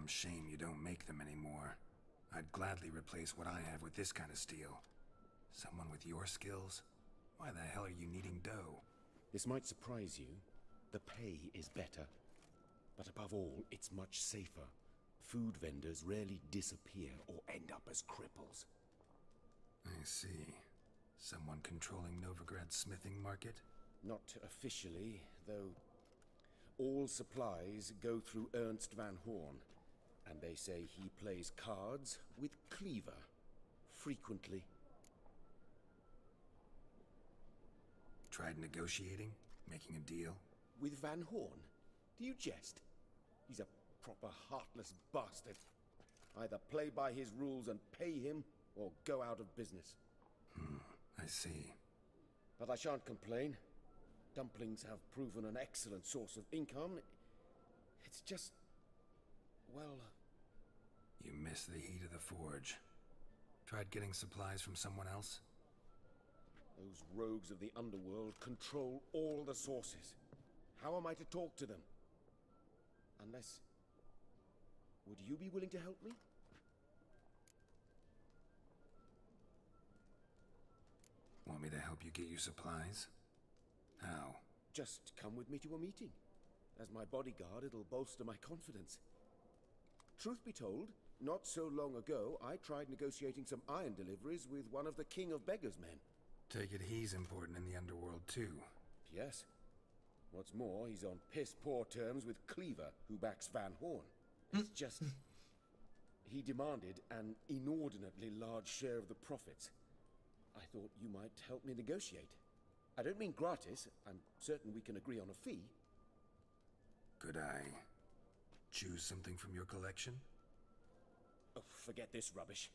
Damn shame you don't make them anymore. I'd gladly replace what I have with this kind of steel. Someone with your skills? Why the hell are you needing dough? This might surprise you. The pay is better. But above all, it's much safer. Food vendors rarely disappear or end up as cripples. I see. Someone controlling Novigrad's smithing market? Not officially, though. All supplies go through Ernst van Horn, and they say he plays cards with Cleaver. Frequently. Tried negotiating? Making a deal? With Van Horn? Do you jest? He's a proper heartless bastard. Either play by his rules and pay him, or go out of business. I see. But I shan't complain. Dumplings have proven an excellent source of income. It's just... well... You miss the heat of the forge. Tried getting supplies from someone else? Those rogues of the underworld control all the sources. How am I to talk to them? Unless... would you be willing to help me? Want me to help you get you supplies? How? Just come with me to a meeting. As my bodyguard, it'll bolster my confidence. Truth be told, not so long ago, I tried negotiating some iron deliveries with one of the King of Beggars' men. Take it he's important in the underworld too. Yes. What's more, he's on piss-poor terms with Cleaver, who backs Van Horn. It's just... he demanded an inordinately large share of the profits. I thought you might help me negotiate. I don't mean gratis. I'm certain we can agree on a fee. Could I choose something from your collection? Oh, forget this rubbish.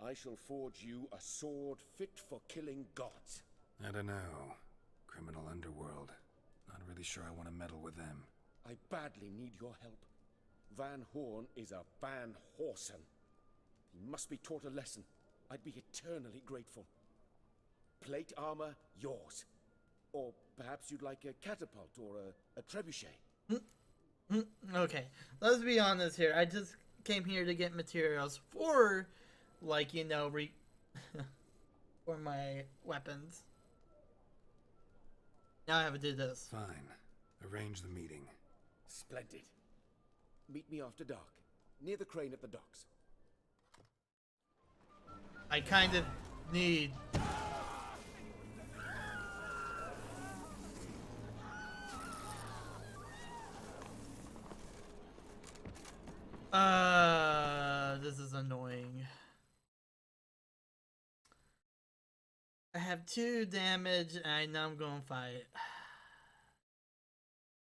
I shall forge you a sword fit for killing gods. I don't know. Criminal underworld. Not really sure I want to meddle with them. I badly need your help. Van Horn is a Van Horsen. He must be taught a lesson. I'd be eternally grateful. Plate armor, yours. Or perhaps you'd like a catapult or a trebuchet. Okay, let's be honest here. I just came here to get materials for, like, you know, for my weapons. Now I have to do this. Fine. Arrange the meeting. Splendid. Meet me after dark, near the crane at the docks. I kind of need... this is annoying. I have 2 damage and I know I'm gonna fight.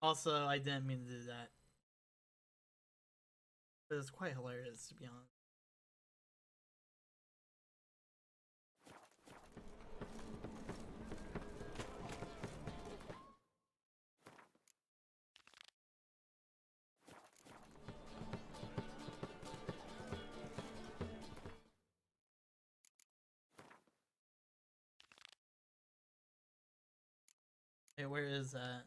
Also, I didn't mean to do that. But it's quite hilarious, to be honest. Hey, where is that?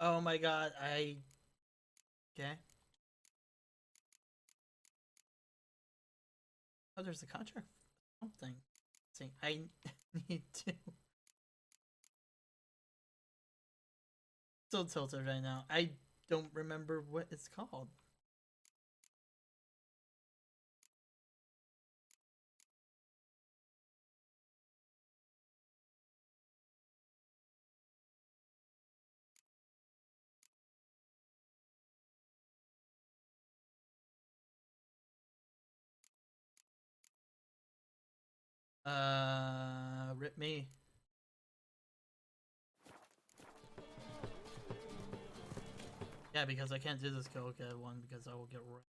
Oh my god, okay. Oh, there's a contract. Something. See, I need to. Still tilted right now. I don't remember what it's called. Rip me. Yeah, because I can't do this Goka one because I will get wrecked.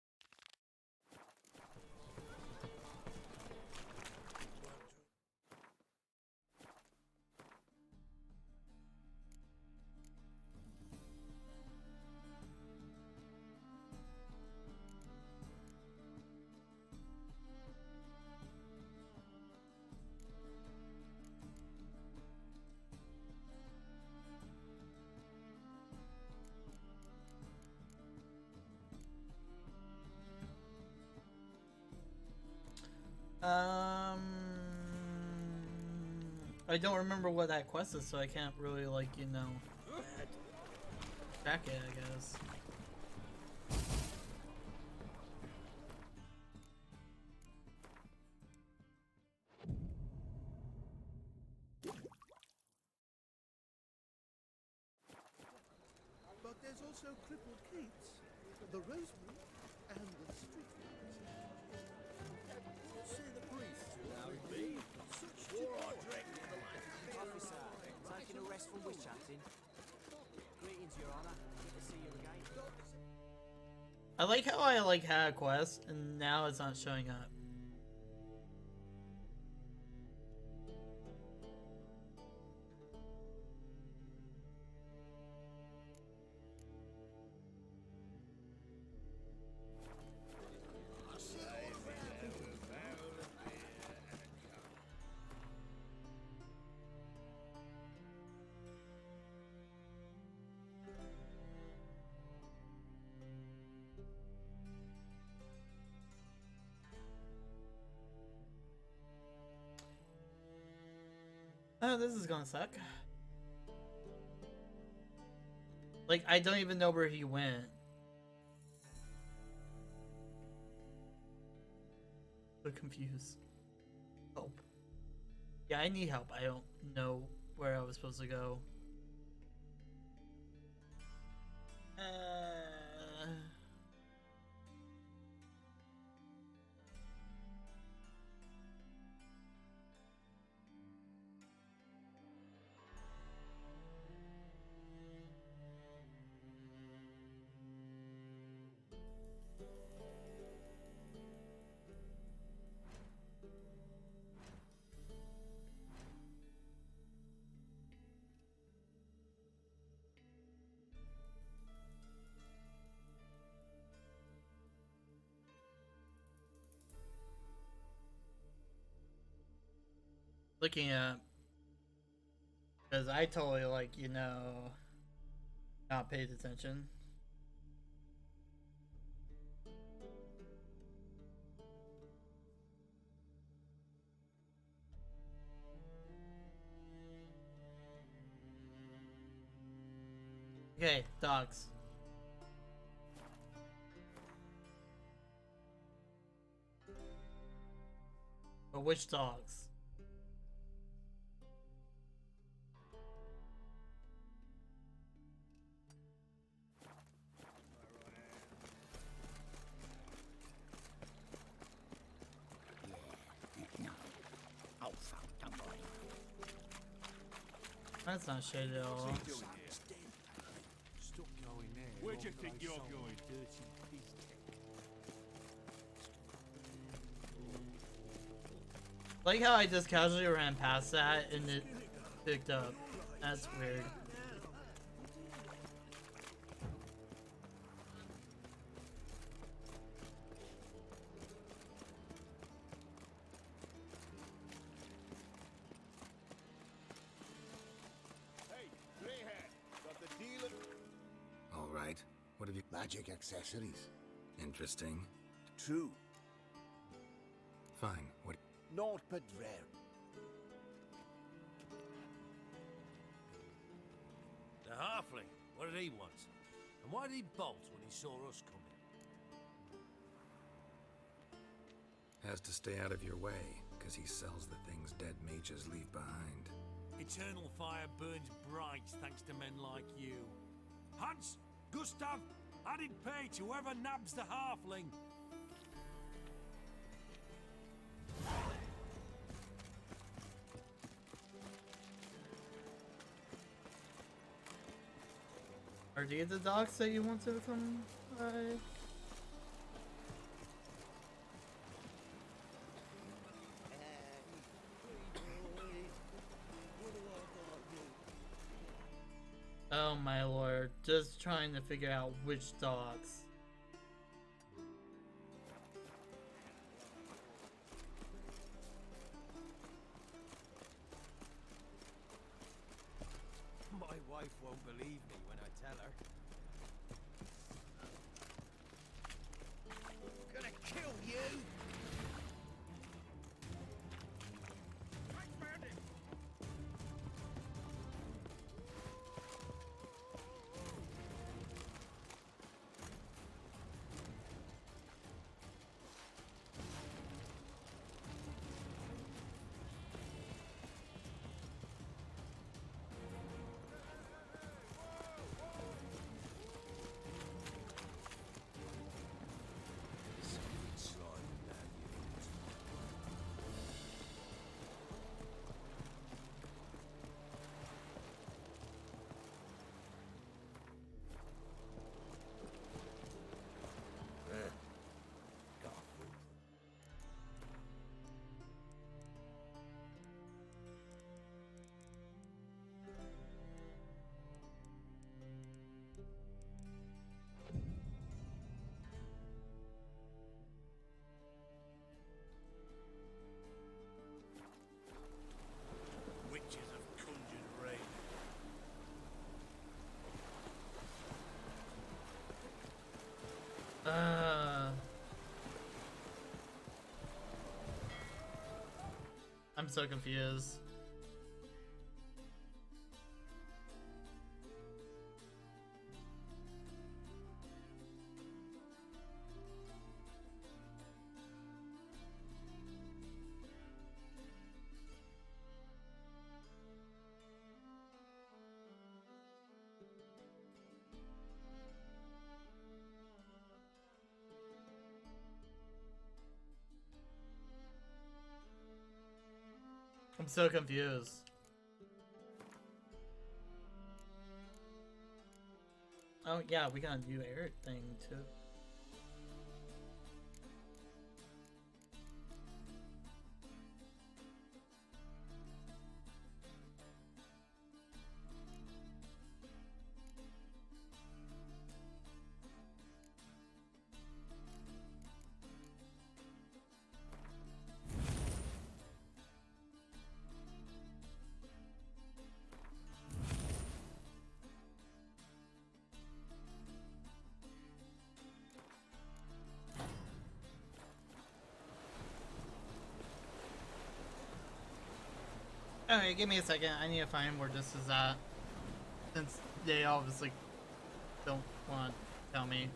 I don't remember what that quest is, so I can't really, like, you know, track it, I guess. But there's also crippled Keats, the Rosemary, and the Streetlights. Say the priest. Now me. Such drink. Officer, taking a rest from witch hunting. Greetings, Your Honor. Good to see you again. I like how I, like, had a quest, and now it's not showing up. Oh, this is gonna suck. Like, I don't even know where he went. So confused. Help. Yeah, I need help. I don't know where I was supposed to go. Looking at, because I totally, like, you know, not paid attention. Okay, dogs. But which dogs? Oh, fuck, don't worry. That's not shady at all. Stop going there. Where do you think you're going? Dirty piece. Like how I just casually ran past that and it picked up. That's weird. Hey, Greyhead, got the deal of... All right. What have you... Magic accessories. Interesting. True. Fine. What... Naught but rare. The halfling. What did he want? And why did he bolt when he saw us coming? Has to stay out of your way, because he sells the things dead mages leave behind. Eternal fire burns bright thanks to men like you. Hans, Gustav, added pay to whoever nabs the halfling. Are these the dogs that you want to come by? Oh my lord, just trying to figure out which dogs. My wife won't believe me when I tell her. Gonna kill you! I'm so confused. I'm so confused. Oh yeah, we gotta do everything too. Alright, give me a second. I need to find where this is at. Since they obviously don't want to tell me.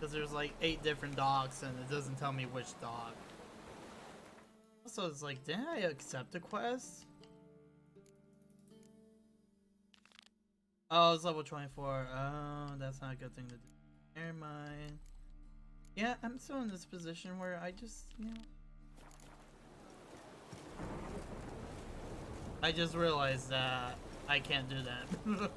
Because there's like 8 different dogs and it doesn't tell me which dog. Also, it's like, didn't I accept a quest? Oh, it's level 24. Oh, that's not a good thing to do. Never mind. Yeah, I'm still in this position where I just, you know. I just realized that I can't do that.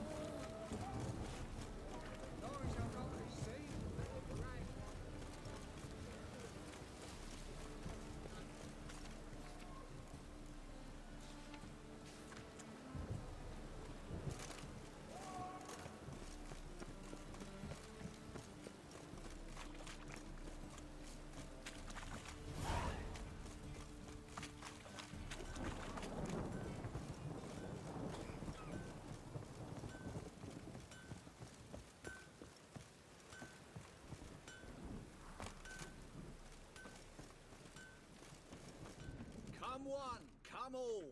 Come one, come all.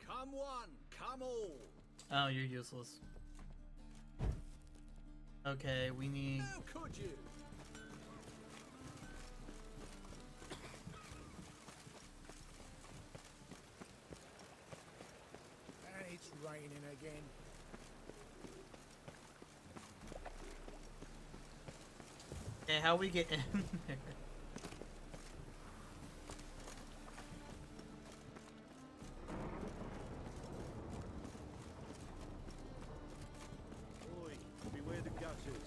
Come one, come all. Oh, you're useless. Okay, we need... How could you? And it's raining again. Okay, how we get in there? Oi, beware the gutters.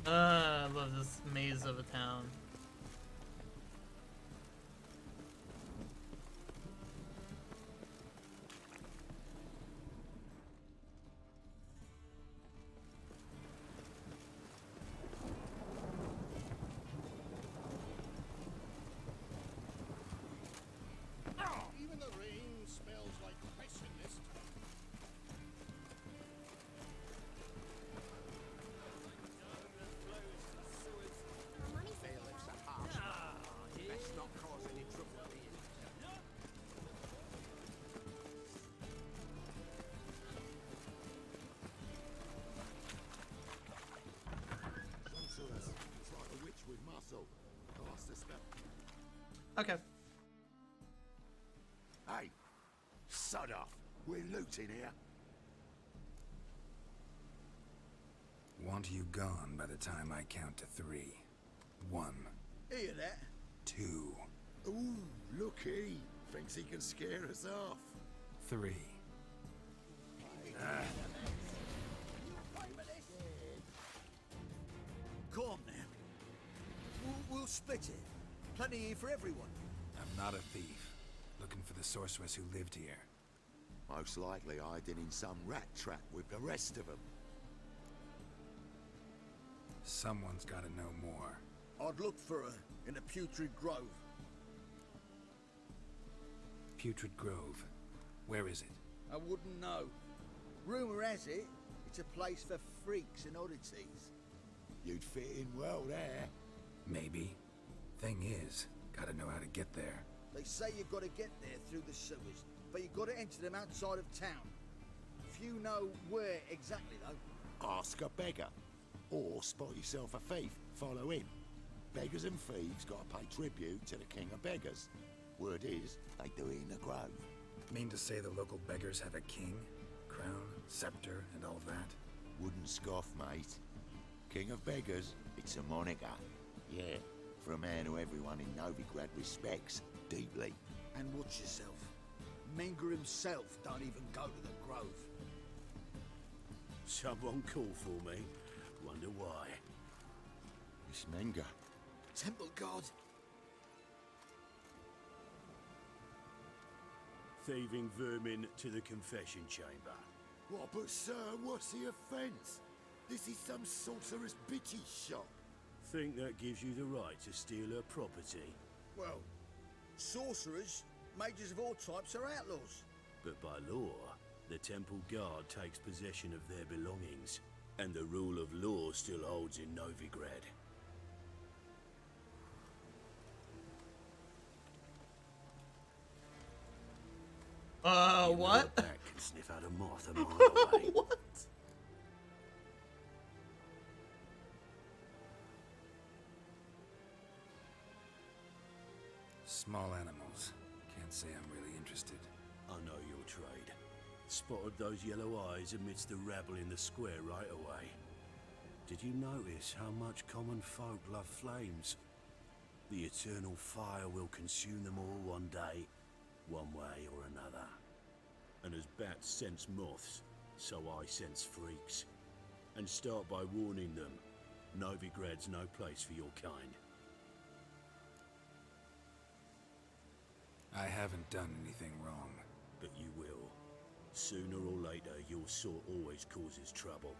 I love this maze of a town. Even the rain smells like piss in this town. Bailiffs are harsh. Let's not cause any trouble here. It's like a witch with muscle. I suspect. Okay. Hey, sod off. We're looting here. Want you gone by the time I count to 3. 1, Hear that? 2, Ooh, looky. Thinks he can scare us off. 3. Come on now. We'll split it. Plenty here for everyone. I'm not a thief. Looking for the sorceress who lived here. Most likely hiding in some rat trap with the rest of them. Someone's gotta know more. I'd look for her in the Putrid Grove. Putrid Grove. Where is it? I wouldn't know. Rumour has it, it's a place for freaks and oddities. You'd fit in well there. Maybe. Thing is, gotta know how to get there. They say you've got to get there through the sewers, but you've got to enter them outside of town. Few know where exactly, though. Ask a beggar. Or spot yourself a thief, follow him. Beggars and thieves gotta pay tribute to the king of beggars. Word is, they do it in the grove. Mean to say the local beggars have a king? Crown, scepter, and all that? Wouldn't scoff, mate. King of beggars, it's a moniker. Yeah, for a man who everyone in Novigrad respects deeply. And watch yourself. Menger himself don't even go to the Grove. Someone called for me. Wonder why. It's Menger. Temple Guard. Thieving vermin to the confession chamber. What, but sir, what's the offence? This is some sorcerer's bitchy shop. Think that gives you the right to steal her property. Well, sorcerers, mages of all types are outlaws. But by law, the temple guard takes possession of their belongings, and the rule of law still holds in Novigrad. What? That can sniff out a moth a mile away. What? Small animals. Can't say I'm really interested. I know your trade. Spotted those yellow eyes amidst the rabble in the square right away. Did you notice how much common folk love flames? The eternal fire will consume them all one day, one way or another. And as bats sense moths, so I sense freaks. And start by warning them, Novigrad's no place for your kind. I haven't done anything wrong. But you will. Sooner or later, your sort always causes trouble.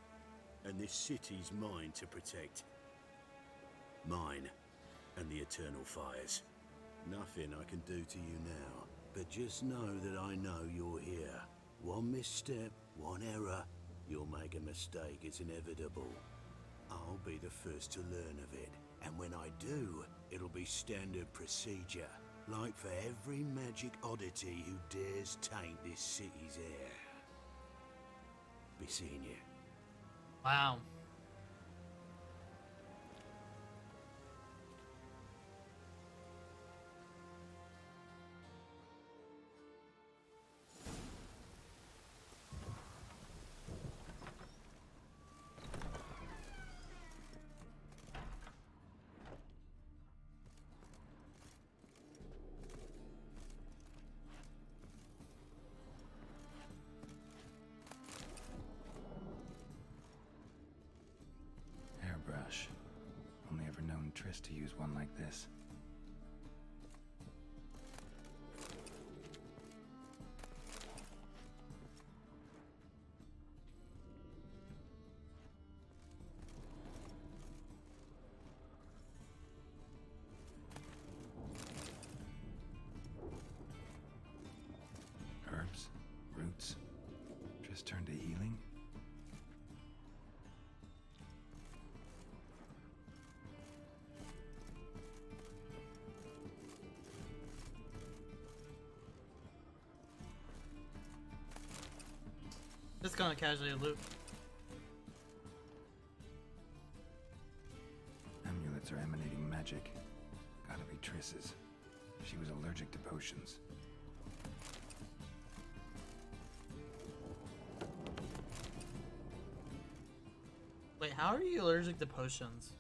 And this city's mine to protect. Mine and the eternal fires. Nothing I can do to you now. But just know that I know you're here. One misstep, one error, you'll make a mistake, it's inevitable. I'll be the first to learn of it. And when I do, it'll be standard procedure. Like for every magic oddity who dares taint this city's air. Be seeing you. Wow. Hairbrush. Only ever known Triss to use one like this. Herbs, roots. Triss turned to healing. Just gonna casually loot. Amulets are emanating magic. Gotta be Triss's. She was allergic to potions. Wait, how are you allergic to potions?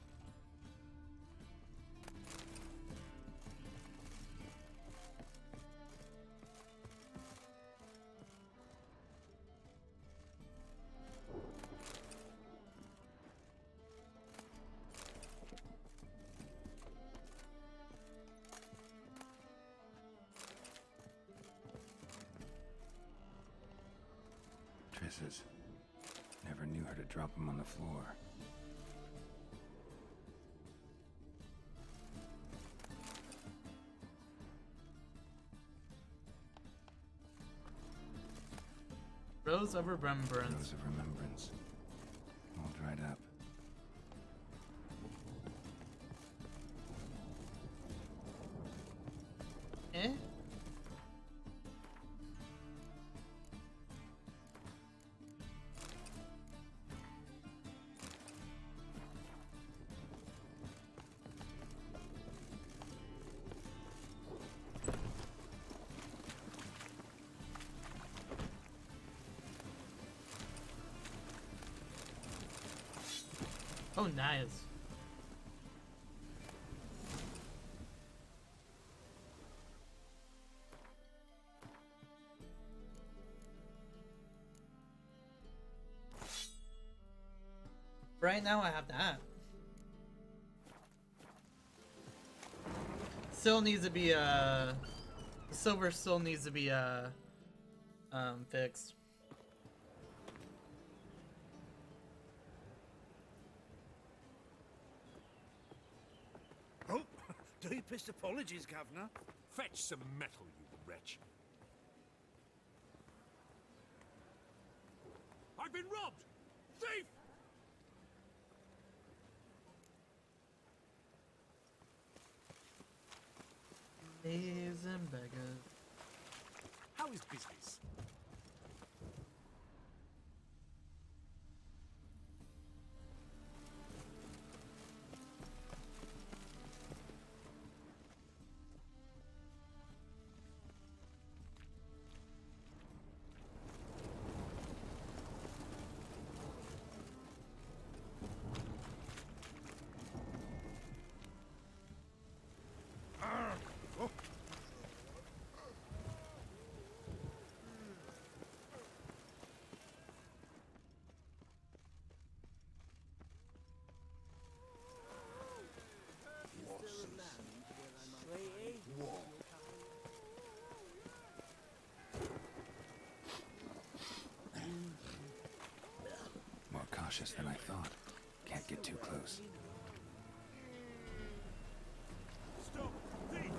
Triss's. Never knew her to drop them on the floor. Rose of Remembrance. Rose of Remembrance. All dried up. Eh? Oh, nice. Right now I have that. Still needs to be silver still needs to be fixed. Oh, deepest apologies, Governor. Fetch some metal, you wretch. I've been robbed! Thief! Thieves and beggars. How is business? More cautious than I thought. Can't get too close. Stop! Thief!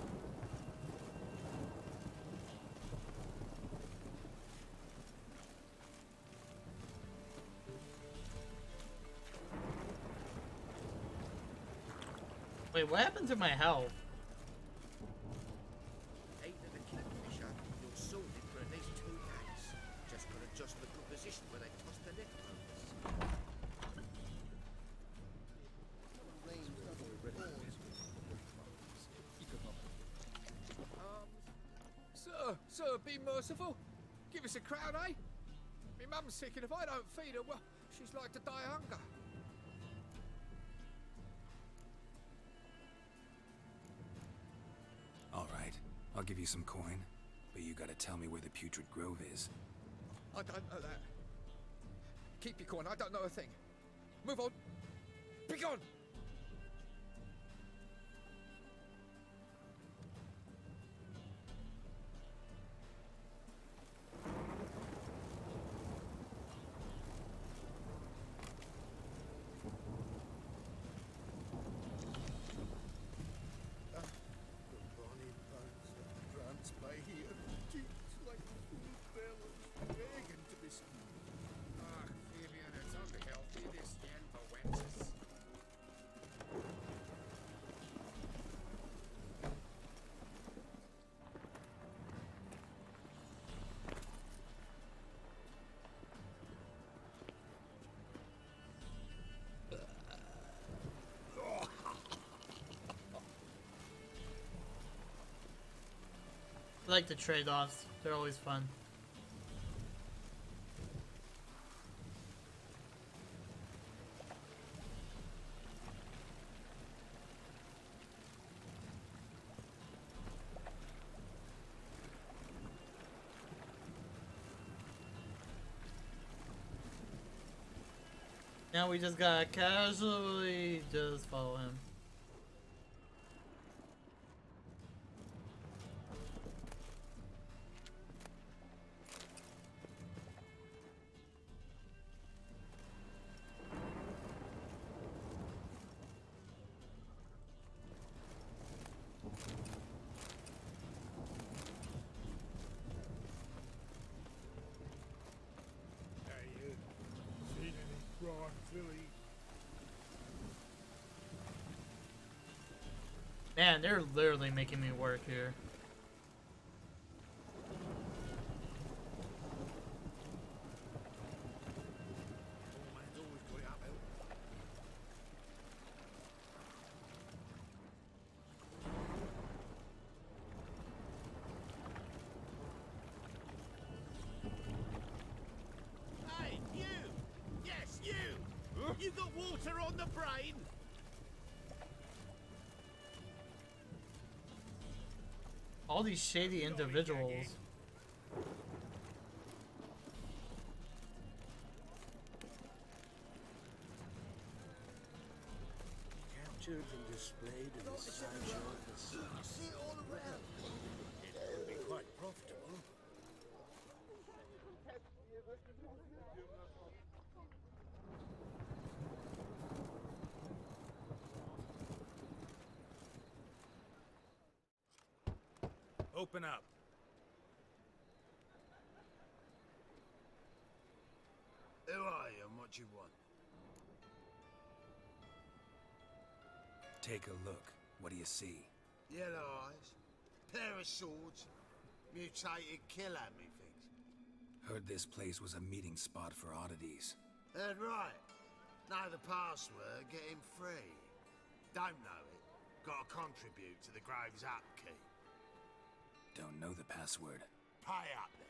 Wait, what happened to my health? Eight of the kingfisher, you're sorted for at least 2 days. Just got to adjust the good position where they toss the net rovers. Sir, be merciful. Give us a crown, eh? Me mum's sick, and if I don't feed her, well, she's like to die of hunger. All right, I'll give you some coin, but you gotta tell me where the Putrid Grove is. I don't know that. Keep your coin, I don't know a thing. Move on. Be gone! I like the trade-offs. They're always fun. Now we just gotta casually just follow him. drive through easy. Man, they're literally making me work here. Man's always got it uphill. Hey, you! Yes, you! You got water on the brain? All these shady individuals. Captured and displayed in the sideshow of the sun. See it all around. It could be quite profitable. Open up. Who are you and what you want? Take a look. What do you see? Yellow eyes, pair of swords, mutated killer, methinks. Heard this place was a meeting spot for oddities. Heard right. Know the password, get him free. Don't know it, gotta contribute to the Grave's upkeep. Don't know the password. Pay up then.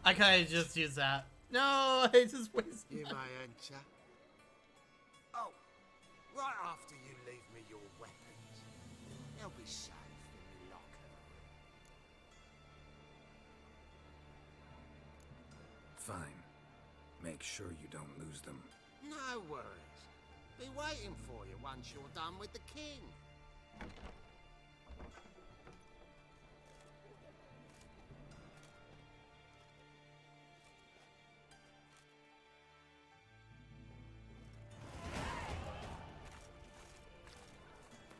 I kinda just use that. No, I just wasted You that. may enter. Oh, right after you leave me your weapons. They'll be safe in the locker. Fine. Make sure you don't lose them. No worries. Be waiting for you once you're done with the king.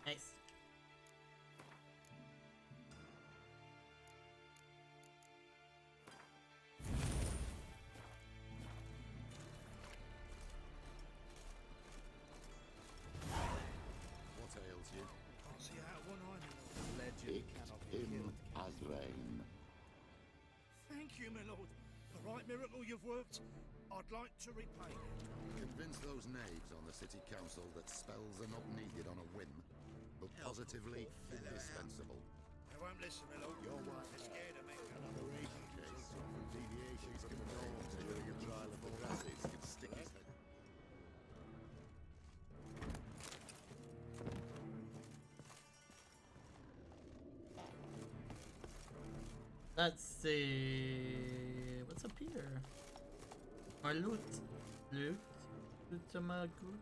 Nice. What ails you? Can't see out of one eye, my lord. Picked him as rain. Thank you, my lord. The right miracle you've worked, I'd like to repay you. Convince those knaves on the city council that spells are not needed on a whim, but positively indispensable. They won't listen, my lord. Your wife They're scared of me. Another agent case. Deviations from the norm during a trial of the grasses can stick his head. Let's see. What's up here? My loot. Loot. Loot to my good.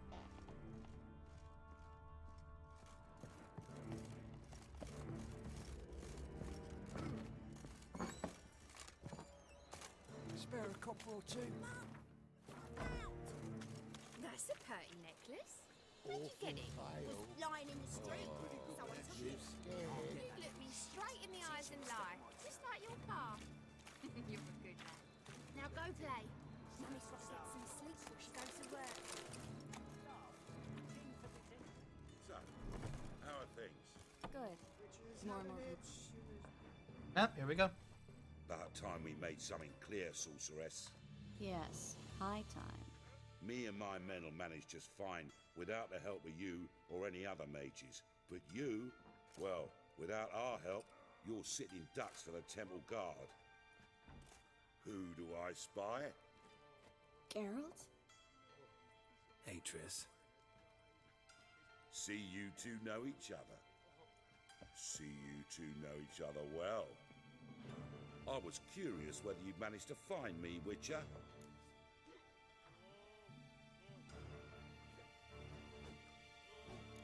Spare a copper or two. That's a pretty necklace. Where'd you get it? Was lying in the street. Someone took it. You look me straight in the eyes and lie, just like your car. You're a good man. Now go play. Mummy's got to get some sleep before she goes to work. So, how are things? Good. More and more people. Yep, here we go. About time we made something clear, sorceress. Yes, high time. Me and my men will manage just fine without the help of you or any other mages. But you, well, without our help, you're sitting ducks for the temple guard. Who do I spy? Geralt? Hey, Triss. See you two know each other. See you two know each other well. I was curious whether you'd managed to find me, Witcher.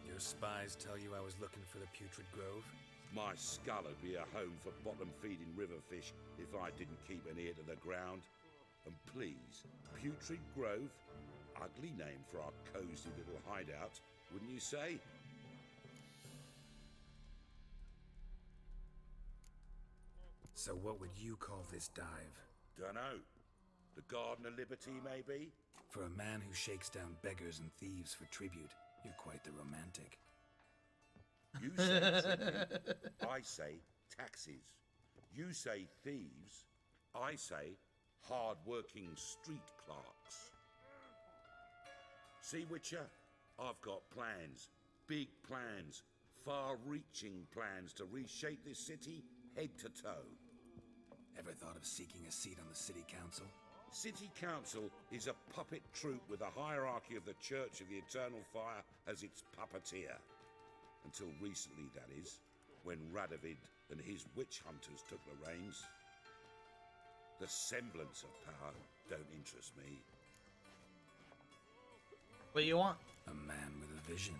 Your spies tell you I was looking for the Putrid Grove? My skull would be a home for bottom-feeding river fish if I didn't keep an ear to the ground. And please, Putrid Grove? Ugly name for our cozy little hideout, wouldn't you say? So what would you call this dive? Dunno. The Garden of Liberty, maybe? For a man who shakes down beggars and thieves for tribute, you're quite the romantic. You say tribute, I say taxes. You say thieves, I say hard-working street clerks. See, Witcher? I've got plans. Big plans. Far-reaching plans to reshape this city head to toe. Ever thought of seeking a seat on the city council? City Council is a puppet troupe with a hierarchy of the Church of the Eternal Fire as its puppeteer. Until recently, that is, when Radovid and his witch hunters took the reins. The semblance of power don't interest me. What do you want? A man with a vision.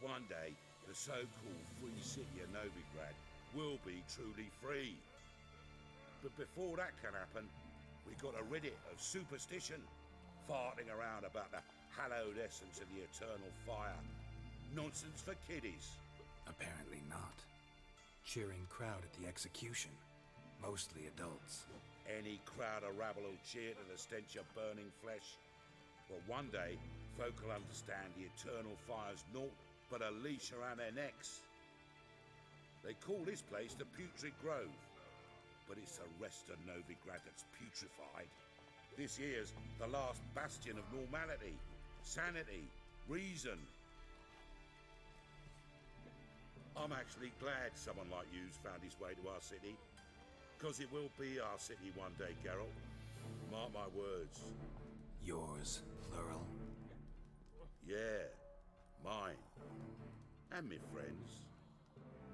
One day, the so-called free city of Novigrad will be truly free. But before that can happen, we got to rid it of superstition, farting around about the hallowed essence of the eternal fire. Nonsense for kiddies. Apparently not. Cheering crowd at the execution. Mostly adults. Any crowd of rabble will cheer to the stench of burning flesh. But one day, folk will understand the eternal fire's naught but a leash around their necks. They call this place the Putrid Grove. But it's the rest of Novigrad that's putrefied. This here's the last bastion of normality, sanity, reason. I'm actually glad someone like you's found his way to our city. Because it will be our city one day, Geralt. Mark my words. Yours, plural. Yeah, mine. And me friends.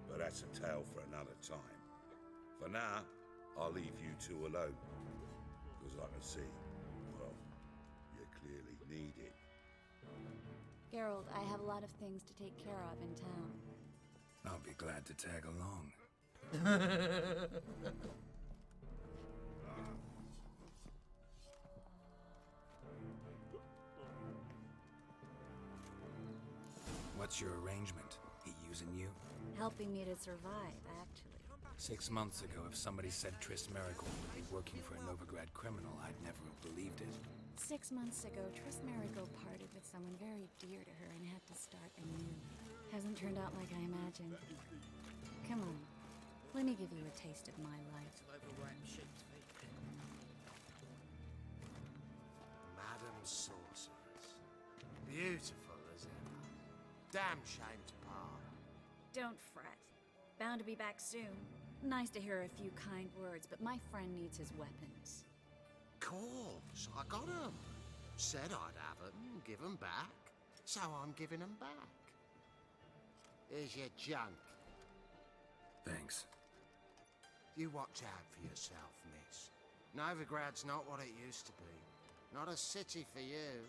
But that's a tale for another time. For now, I'll leave you two alone. Because I can see, well, you clearly need it. Geralt, I have a lot of things to take care of in town. I'll be glad to tag along. What's your arrangement? He using you? Helping me to survive, actually. 6 months ago, if somebody said Triss Merigold would be working for a Novigrad criminal, I'd never have believed it. 6 months ago, Triss Merigold parted with someone very dear to her and had to start anew. Hasn't turned out like I imagined. Come on, let me give you a taste of my life. Madam Sorceress. Beautiful as ever. Damn shame to part. Don't fret. Bound to be back soon. Nice to hear a few kind words, but my friend needs his weapons. Course, I got 'em. Said I'd have 'em, give 'em back. So I'm giving 'em back. Here's your junk. Thanks. You watch out for yourself, miss. Novigrad's not what it used to be. Not a city for you.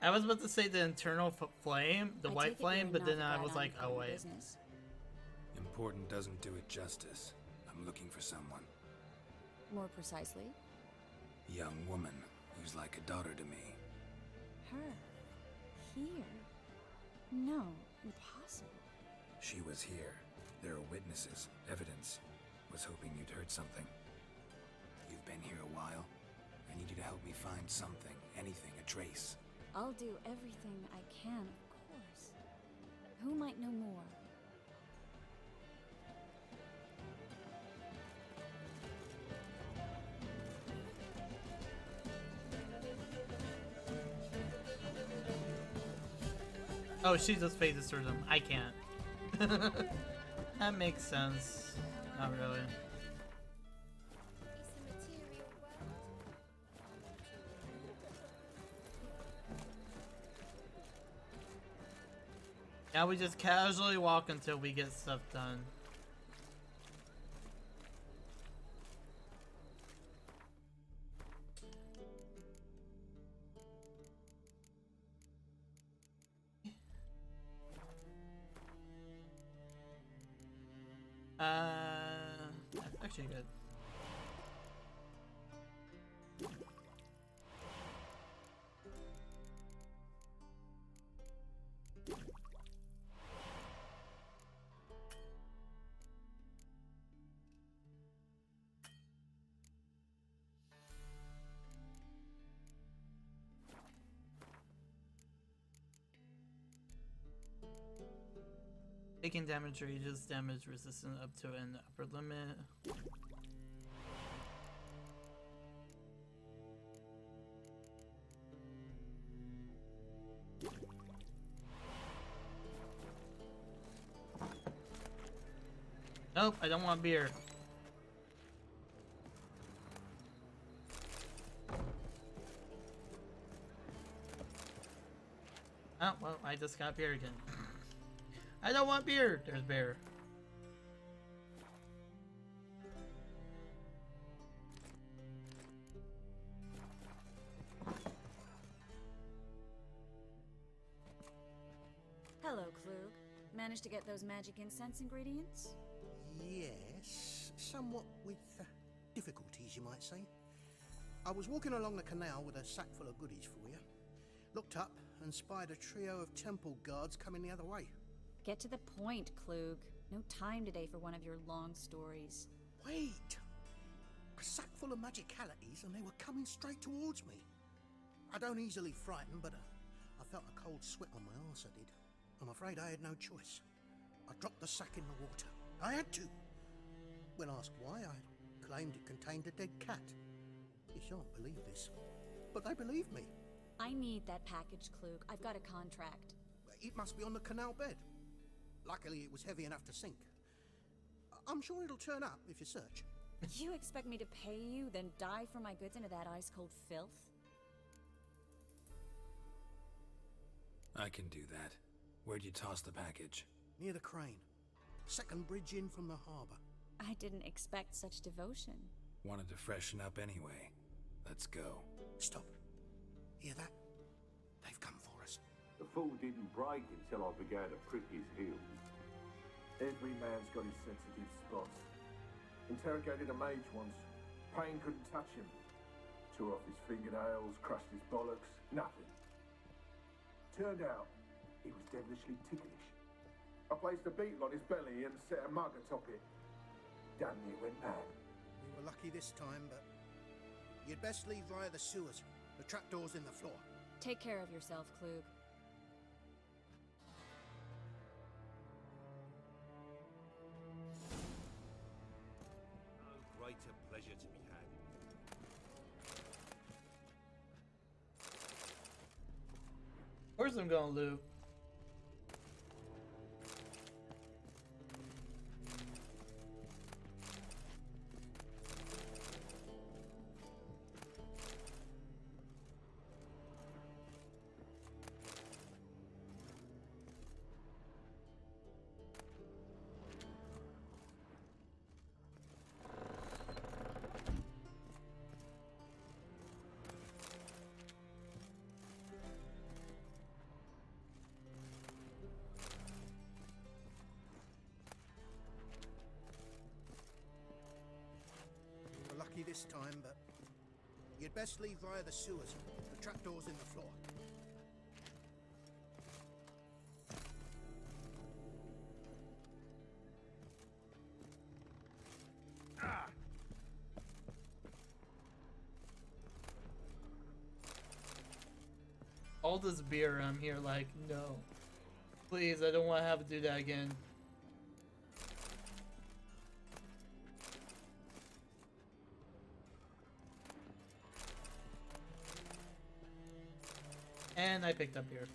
I was about to say the internal flame, the I white take it flame, you're but then I Novigrad was on like, oh important wait. business. Important doesn't do it justice. I'm looking for someone. More precisely, Young woman who's like a daughter to me. her. Here. No, impossible. She was here. There are witnesses, evidence. Was hoping you'd heard something. You've been here a while. I need you to help me find something, anything, a trace. I'll do everything I can, of course. Who might know more? Oh, she just phases through them. I can't. That makes sense. Not really. It's a material world. Now we just casually walk until we get stuff done. That's actually good. Taking damage ranges damage resistant up to an upper limit. Nope, I don't want beer. Oh, well, I just got beer again. I don't want beer! There's beer. Hello, Klug. Managed to get those magic incense ingredients? Yes, somewhat with difficulties, you might say. I was walking along the canal with a sack full of goodies for you. Looked up and spied a trio of temple guards coming the other way. Get to the point, Klug. No time today for one of your long stories. Wait! A sack full of magicalities and they were coming straight towards me. I don't easily frighten, but I felt a cold sweat on my arse, I did. I'm afraid I had no choice. I dropped the sack in the water. I had to. When asked why, I claimed it contained a dead cat. You shan't believe this, but they believed me. I need that package, Klug. I've got a contract. It must be on the canal bed. Luckily, it was heavy enough to sink. I'm sure it'll turn up if you search. You expect me to pay you, then dive for my goods into that ice-cold filth? I can do that. Where'd you toss the package? Near the crane. Second bridge in from the harbour. I didn't expect such devotion. Wanted to freshen up anyway. Let's go. Stop. Hear that? They've come for us. The fool didn't break until I began to prick his heels. Every man's got his sensitive spots. Interrogated a mage once. Pain couldn't touch him. Tore off his fingernails, crushed his bollocks, nothing. Turned out, he was devilishly ticklish. I placed a beetle on his belly and set a mug atop it. Damn near went mad. We were lucky this time, but you'd best leave via the sewers. The trapdoor's in the floor. Take care of yourself, Klug. No greater pleasure to be had. Of course I'm gonna loot. This time, but you'd best leave via the sewers. The trapdoor's in the floor. All this beer, I'm here like, no. Please, I don't want to have to do that again. And I picked up beer.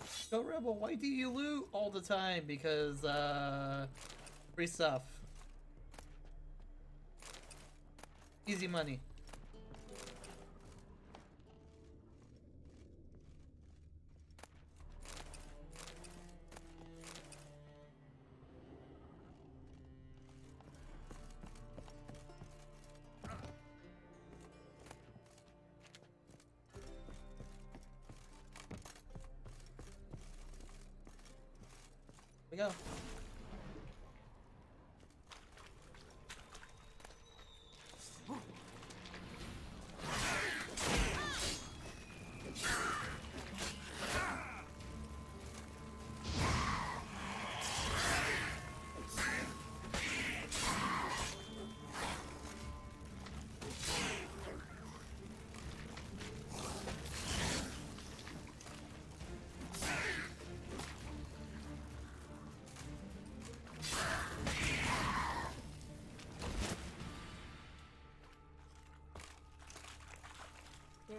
So Rebel, why do you loot all the time? Because free stuff. Easy money. We go.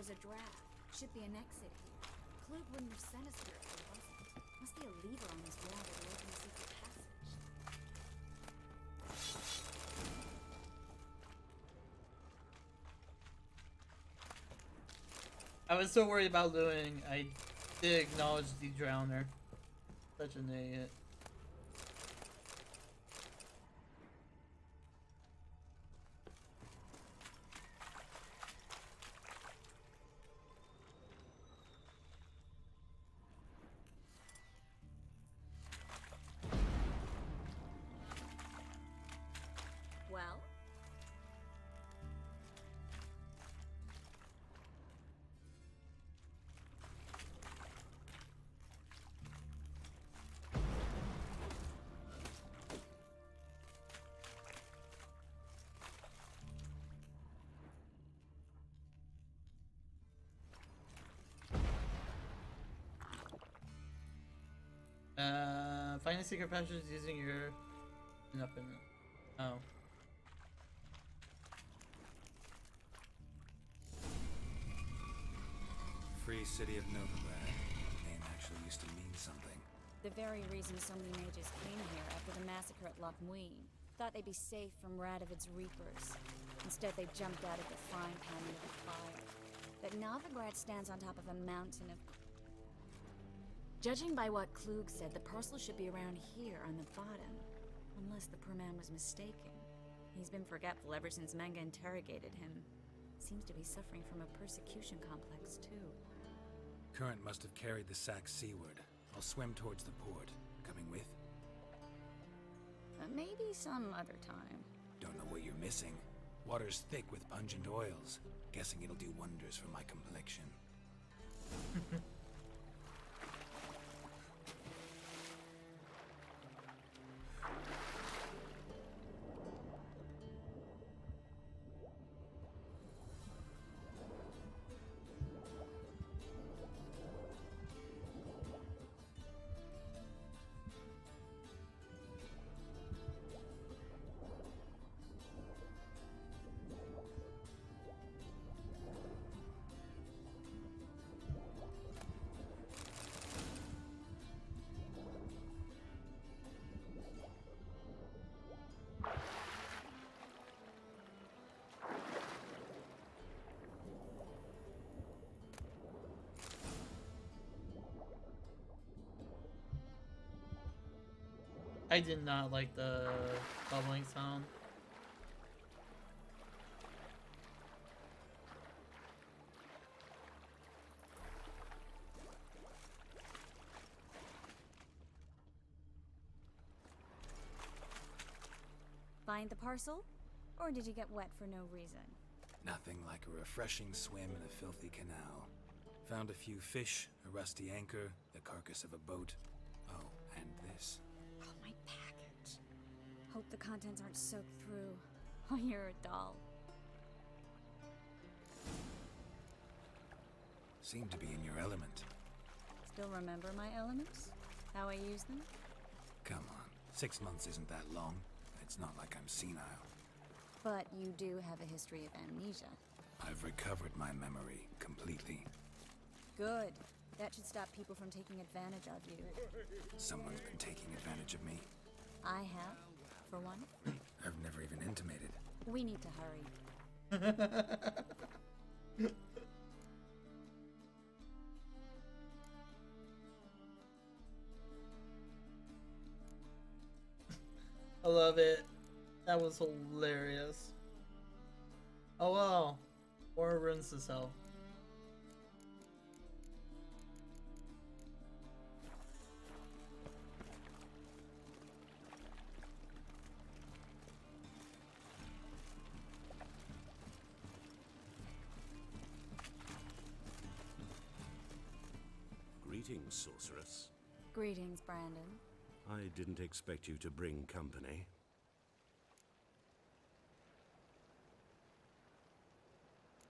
there's a draft. Should be an exit here. Klug wouldn't have sent us here if there wasn't. Must be a lever on this wall that will open the secret passage. I was so worried about looting, I did acknowledge the drowner. Such an idiot. Well? Find a secret passage using your weapon. Oh. Free City of Novigrad. Name actually used to mean something. The very reason so many mages came here after the massacre at Loch Muin. Thought they'd be safe from Radovid's reapers. Instead, they jumped out of the frying pan into the fire. But Novigrad stands on top of a mountain of... Judging by what Klug said, the parcel should be around here on the bottom. Unless the poor man was mistaken. He's been forgetful ever since Manga interrogated him. Seems to be suffering from a persecution complex, too. Current must have carried the sack seaward. I'll swim towards the port. Coming with? Maybe some other time. Don't know what you're missing. Water's thick with pungent oils. Guessing it'll do wonders for my complexion. I did not like the bubbling sound. Find the parcel? Or did you get wet for no reason? Nothing like a refreshing swim in a filthy canal. Found a few fish, a rusty anchor, the carcass of a boat. Oh, and this. Oh, my package. Hope the contents aren't soaked through. Oh, you're a doll. Seem to be in your element. Still remember my elements? How I use them? Come on, 6 months isn't that long. It's not like I'm senile. But you do have a history of amnesia. I've recovered my memory completely. Good. That should stop people from taking advantage of you. Someone's been taking advantage of me. I have, for one. I've never even intimated. We need to hurry. I love it. That was hilarious. Oh well. Or runs to sell. Greetings, sorceress. Greetings, Brandon. I didn't expect you to bring company.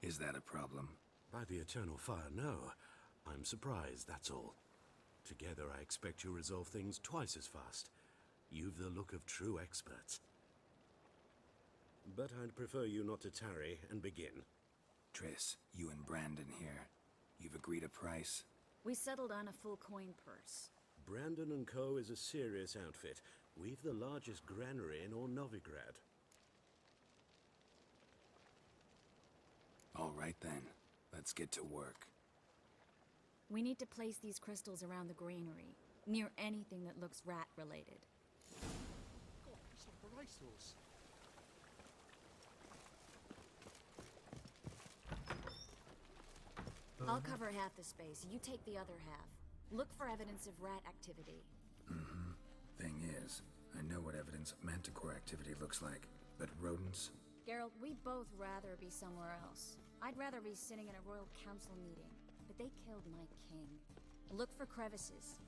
Is that a problem? By the eternal fire, no. I'm surprised, that's all. Together, I expect you resolve things twice as fast. You've the look of true experts. But I'd prefer you not to tarry and begin. Triss, you and Brandon here. You've agreed a price? We settled on a full coin purse. Brandon and Co. is a serious outfit. We've the largest granary in all Novigrad. All right then. Let's get to work. We need to place these crystals around the granary, near anything that looks rat-related. God, it's like a racehorse. I'll cover half the space, you take the other half. Look for evidence of rat activity. Mm-hmm. Thing is, I know what evidence of manticore activity looks like, but rodents? Geralt, we'd both rather be somewhere else. I'd rather be sitting in a royal council meeting, but they killed my king. Look for crevices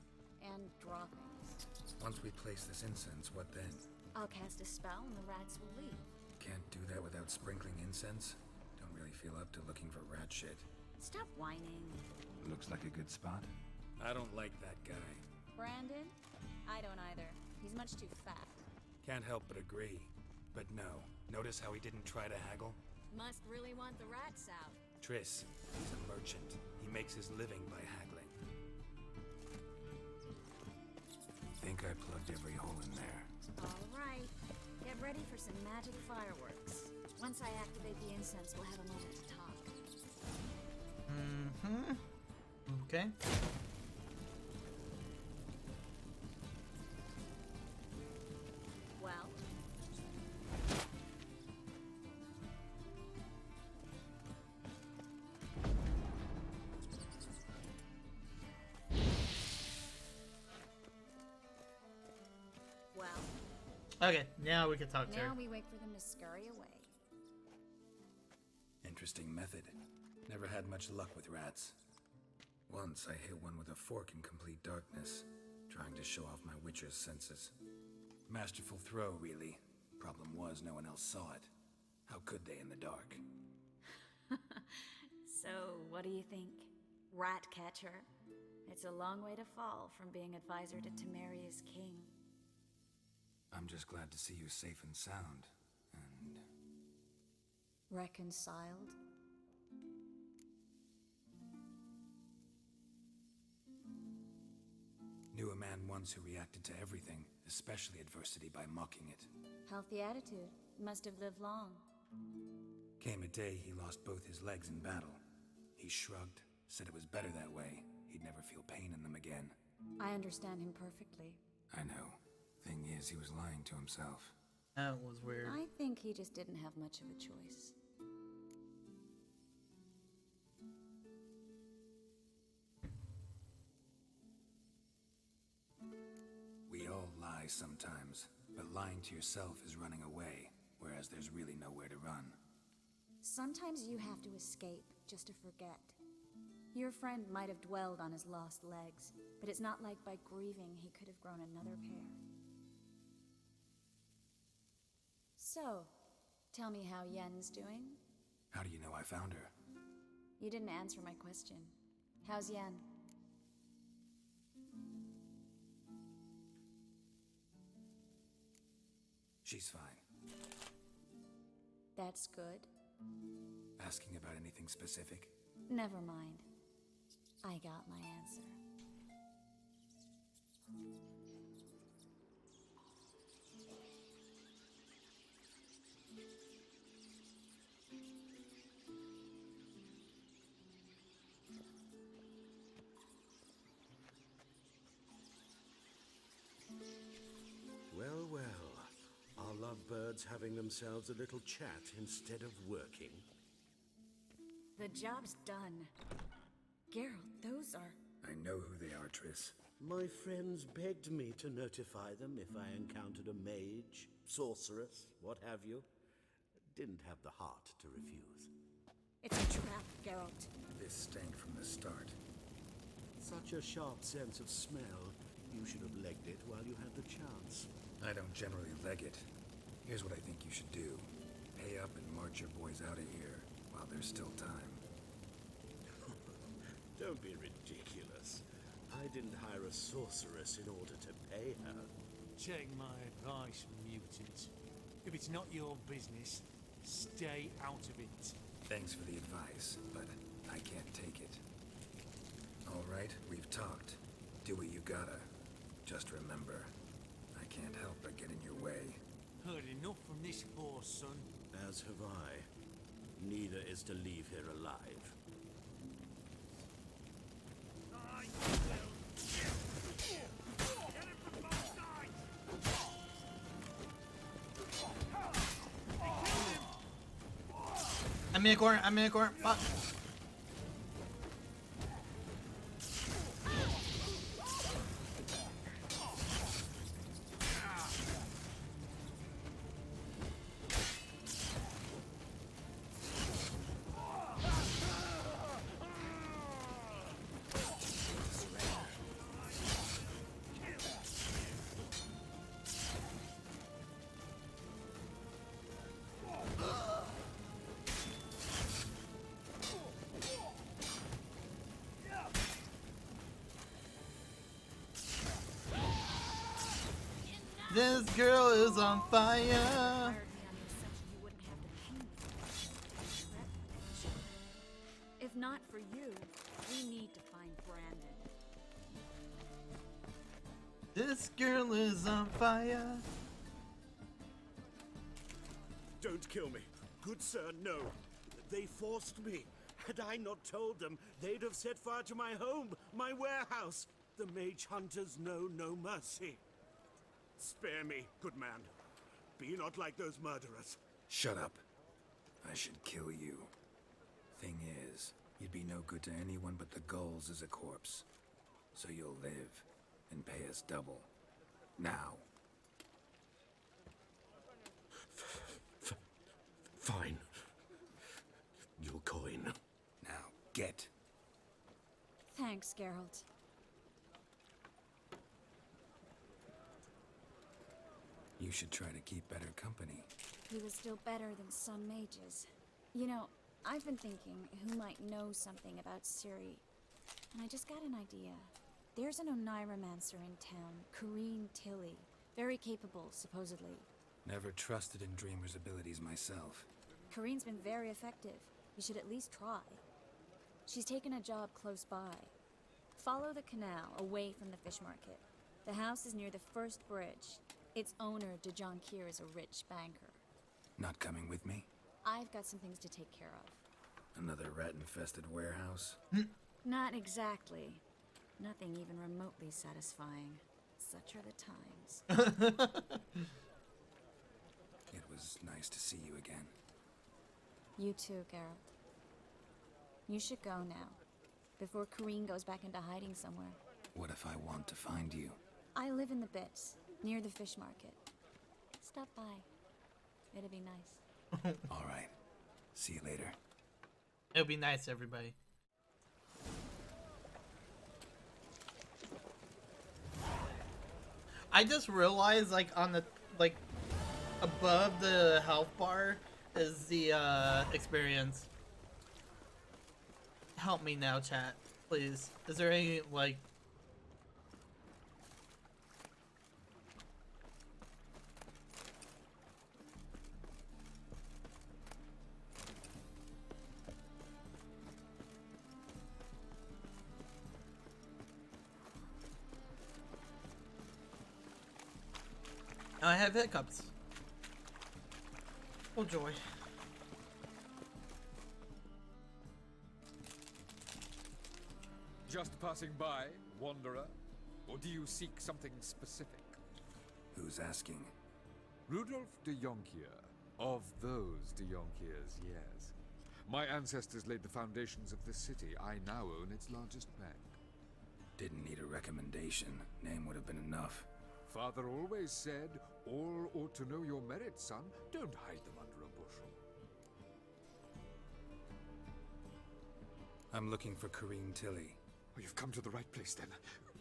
and droppings. Once we place this incense, what then? I'll cast a spell and the rats will leave. Can't do that without sprinkling incense? Don't really feel up to looking for rat shit. Stop whining. Looks like a good spot. I don't like that guy. Brandon? I don't either. He's much too fat. Can't help but agree. But no, notice how he didn't try to haggle? Must really want the rats out. Triss, he's a merchant. He makes his living by haggling. Think I plugged every hole in there. All right. Get ready for some magic fireworks. Once I activate the incense, we'll have a moment to talk. Mm-hmm. Okay. Well? Well? Okay, now we can talk to her. Now we wait for them to scurry away. Interesting method. Never had much luck with rats. Once I hit one with a fork in complete darkness, trying to show off my witcher's senses. Masterful throw, really. Problem was, no one else saw it. How could they in the dark? So, what do you think? Rat catcher? It's a long way to fall from being advisor to Temeria's king. I'm just glad to see you safe and sound. And... reconciled? Knew a man once who reacted to everything, especially adversity, by mocking it. Healthy attitude. Must have lived long. Came a day he lost both his legs in battle. He shrugged, said it was better that way. He'd never feel pain in them again. I understand him perfectly. I know. Thing is, he was lying to himself. That was weird. I think he just didn't have much of a choice. We all lie sometimes, but lying to yourself is running away, whereas there's really nowhere to run. Sometimes you have to escape just to forget. Your friend might have dwelled on his lost legs, but it's not like by grieving he could have grown another pair. So, tell me how Yen's doing? How do you know I found her? You didn't answer my question. How's Yen? She's fine. That's good. Asking about anything specific? Never mind. I got my answer. Well, well. Are lovebirds having themselves a little chat instead of working? The job's done. Geralt, those are... I know who they are, Triss. My friends begged me to notify them if I encountered a mage, sorceress, what have you. Didn't have the heart to refuse. It's a trap, Geralt. This stank from the start. Such a sharp sense of smell. You should have legged it while you had the chance. I don't generally leg it. Here's what I think you should do. Pay up and march your boys out of here while there's still time. Don't be ridiculous. I didn't hire a sorceress in order to pay her. Take my advice, mutant. If it's not your business, stay out of it. Thanks for the advice, but I can't take it. All right, we've talked. Do what you gotta. Just remember, I can't help but get in your way. Heard enough from this horse, son. As have I. Neither is to leave here alive. I'm in a corner. I'm in a corner. Fuck. This girl is on fire. If not for you, we need to find Brandon. This girl is on fire. Don't kill me. Good sir, no. They forced me. Had I not told them, they'd have set fire to my home, my warehouse. The mage hunters know no mercy. Spare me, good man. Be not like those murderers. Shut up. I should kill you. Thing is, you'd be no good to anyone but the gulls as a corpse. So you'll live and pay us double. Now. Fine. Your coin. Now, get. Thanks, Geralt. You should try to keep better company. He was still better than some mages. You know, I've been thinking who might know something about Ciri. And I just got an idea. There's an Oneiromancer in town, Corrine Tilly. Very capable, supposedly. Never trusted in Dreamer's abilities myself. Corrine's been very effective. You should at least try. She's taken a job close by. Follow the canal, away from the fish market. The house is near the first bridge. Its owner, Dejon Kier, is a rich banker. Not coming with me? I've got some things to take care of. Another rat-infested warehouse? Not exactly. Nothing even remotely satisfying. Such are the times. It was nice to see you again. You too, Geralt. You should go now, before Corrine goes back into hiding somewhere. What if I want to find you? I live in the Bits, near the fish market. Stop by. It'll be nice. All right. See you later. It'll be nice, everybody. I just realized, like, on the, like, above the health bar is the, experience. Help me now, chat, please. Is there any, like... I have hiccups. Oh joy. Just passing by, wanderer? Or do you seek something specific? Who's asking? Rudolf de Jonkier. Of those de Jonkiers, yes. My ancestors laid the foundations of this city. I now own its largest bank. Didn't need a recommendation. Name would have been enough. Father always said, all ought to know your merits, son. Don't hide them under a bushel. I'm looking for Corrine Tilly. Oh, you've come to the right place, then.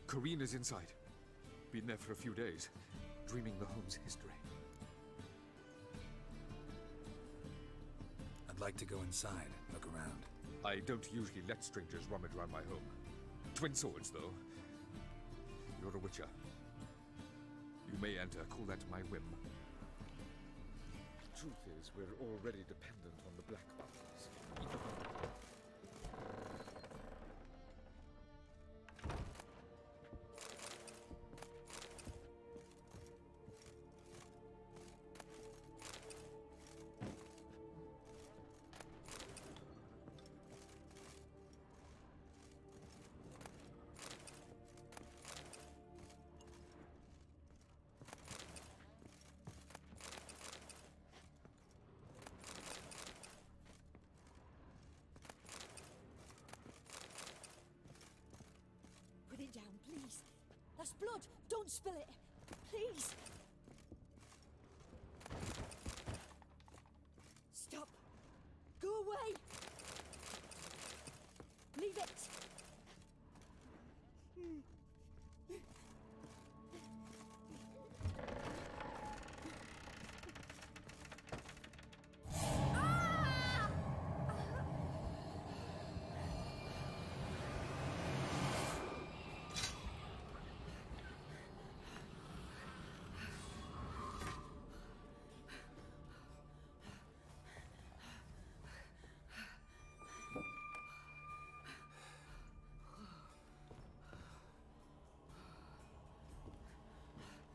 Corrine is inside. Been there for a few days, dreaming the home's history. I'd like to go inside, look around. I don't usually let strangers rummage around my home. Twin swords, though. You're a witcher. You may enter, call that my whim. Truth is, we're already dependent on the Black Buttons. Put it down, please. That's blood. Don't spill it. Please. Stop. Go away. Leave it.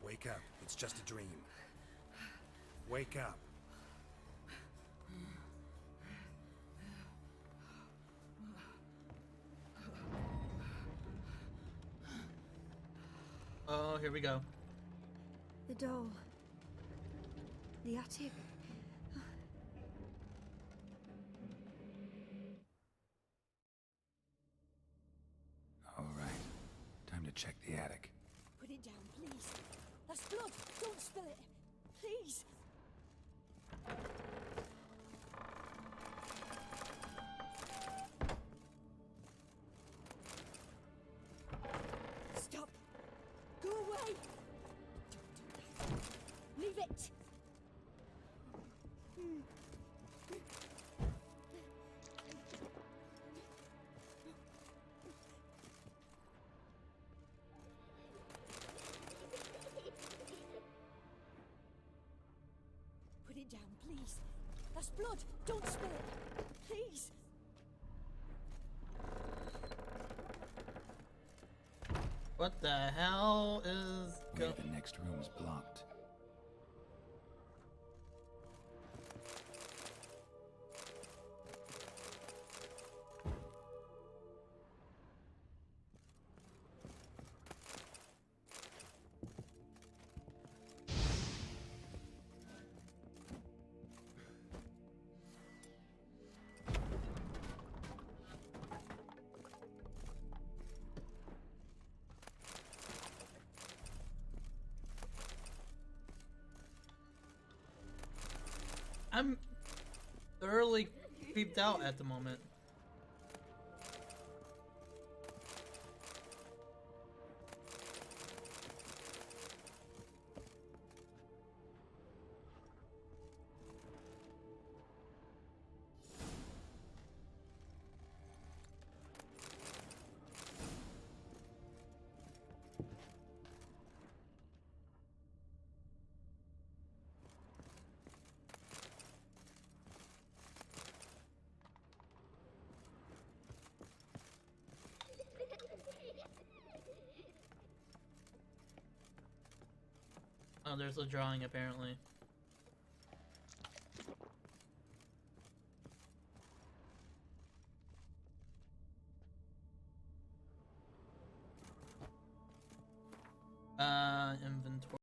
Wake up. It's just a dream. Wake up. Oh, here we go. The door. The attic. All right. Time to check the attic. Put it down, please. That's blood. Don't spill it. Please. Stop. Go away. Leave it. Put it down, please. That's blood. Don't spill it. Please. What the hell is Wait, the next room is blocked. I'm thoroughly creeped out at the moment. Oh, there's a drawing apparently.